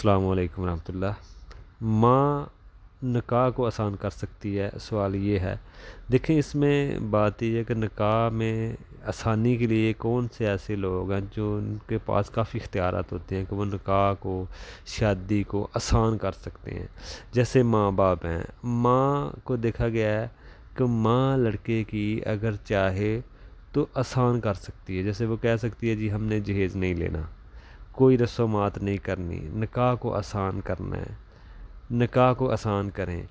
السلام علیکم ورحمۃ اللہ۔ ماں نکاح کو آسان کر سکتی ہے، سوال یہ ہے۔ دیکھیں، اس میں بات یہ ہے کہ نکاح میں آسانی کے لیے کون سے ایسے لوگ ہیں جو ان کے پاس کافی اختیارات ہوتے ہیں کہ وہ نکاح کو، شادی کو آسان کر سکتے ہیں۔ جیسے ماں باپ ہیں، ماں کو دیکھا گیا ہے کہ ماں لڑکے کی اگر چاہے تو آسان کر سکتی ہے۔ جیسے وہ کہہ سکتی ہے جی ہم نے جہیز نہیں لینا، کوئی رسومات نہیں کرنی، نکاح کو آسان کرنا ہے، نکاح کو آسان کریں،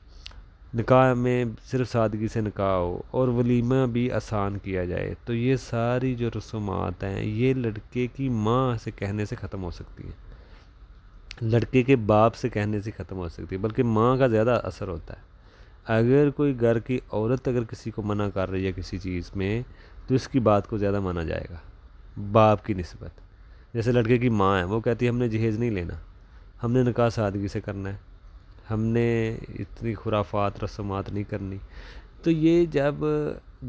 نکاح میں صرف سادگی سے نکاح ہو اور ولیمہ بھی آسان کیا جائے، تو یہ ساری جو رسومات ہیں یہ لڑکے کی ماں سے کہنے سے ختم ہو سکتی ہیں، لڑکے کے باپ سے کہنے سے ختم ہو سکتی ہے، بلکہ ماں کا زیادہ اثر ہوتا ہے۔ اگر کوئی گھر کی عورت اگر کسی کو منع کر رہی ہے کسی چیز میں، تو اس کی بات کو زیادہ مانا جائے گا باپ کی نسبت۔ جیسے لڑکے کی ماں ہے، وہ کہتی ہے ہم نے جہیز نہیں لینا، ہم نے نکاح سادگی سے کرنا ہے، ہم نے اتنی خرافات رسومات نہیں کرنی، تو یہ جب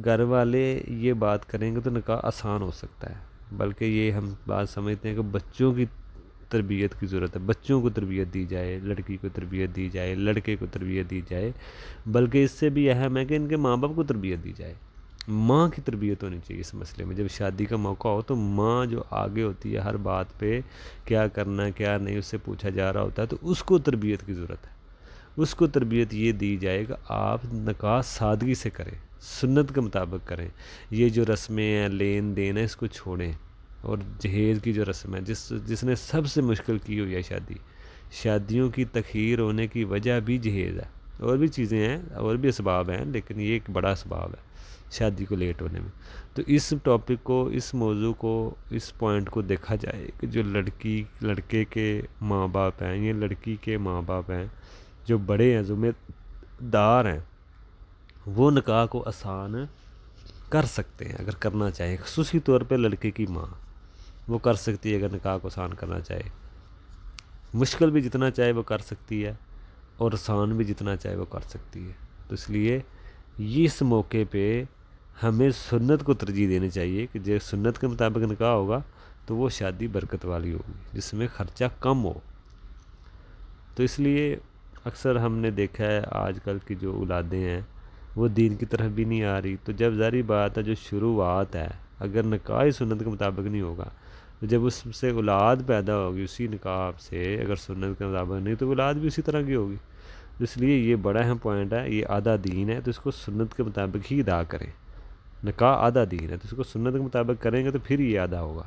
گھر والے یہ بات کریں گے تو نکاح آسان ہو سکتا ہے۔ بلکہ یہ ہم بات سمجھتے ہیں کہ بچوں کی تربیت کی ضرورت ہے، بچوں کو تربیت دی جائے، لڑکی کو تربیت دی جائے، لڑکے کو تربیت دی جائے، بلکہ اس سے بھی اہم ہے کہ ان کے ماں باپ کو تربیت دی جائے، ماں کی تربیت ہونی چاہیے اس مسئلے میں۔ جب شادی کا موقع ہو تو ماں جو آگے ہوتی ہے ہر بات پہ، کیا کرنا کیا نہیں اس سے پوچھا جا رہا ہوتا ہے، تو اس کو تربیت کی ضرورت ہے۔ اس کو تربیت یہ دی جائے کہ آپ نکاح سادگی سے کریں، سنت کے مطابق کریں، یہ جو رسمیں ہیں، لین دین ہے، اس کو چھوڑیں، اور جہیز کی جو رسم ہے جس نے سب سے مشکل کی ہوئی ہے شادیوں کی تخیر ہونے کی وجہ بھی جہیز ہے، اور بھی چیزیں ہیں اور بھی اسباب ہیں، لیکن یہ ایک بڑا اسباب ہے شادی کو لیٹ ہونے میں۔ تو اس ٹاپک کو، اس موضوع کو، اس پوائنٹ کو دیکھا جائے کہ جو لڑکے کے ماں باپ ہیں، یہ لڑکی کے ماں باپ ہیں، جو بڑے ہیں، ذمہ دار ہیں، وہ نکاح کو آسان کر سکتے ہیں اگر کرنا چاہیں۔ خصوصی طور پہ لڑکے کی ماں وہ کر سکتی ہے اگر نکاح کو آسان کرنا چاہے، مشکل بھی جتنا چاہے وہ کر سکتی ہے، اور آسان بھی جتنا چاہے وہ کر سکتی ہے۔ تو اس لیے اس موقع پہ ہمیں سنت کو ترجیح دینی چاہیے کہ جو سنت کے مطابق نکاح ہوگا تو وہ شادی برکت والی ہوگی، جس میں خرچہ کم ہو۔ تو اس لیے اکثر ہم نے دیکھا ہے آج کل کی جو اولادیں ہیں وہ دین کی طرف بھی نہیں آ رہی، تو جب ظاہری بات ہے جو شروعات ہے، اگر نکاح ہی سنت کے مطابق نہیں ہوگا تو جب اس سے اولاد پیدا ہوگی اسی نکاح سے، اگر سنت کے مطابق نہیں تو اولاد بھی اسی طرح کی ہوگی۔ اس لیے یہ بڑا اہم پوائنٹ ہے، یہ آدھا دین ہے، تو اس کو سنت کے مطابق ہی ادا کریں۔ نکاح آدھا دین ہے، تو اس کو سنت کے مطابق کریں گے تو پھر یہ آدھا ہوگا۔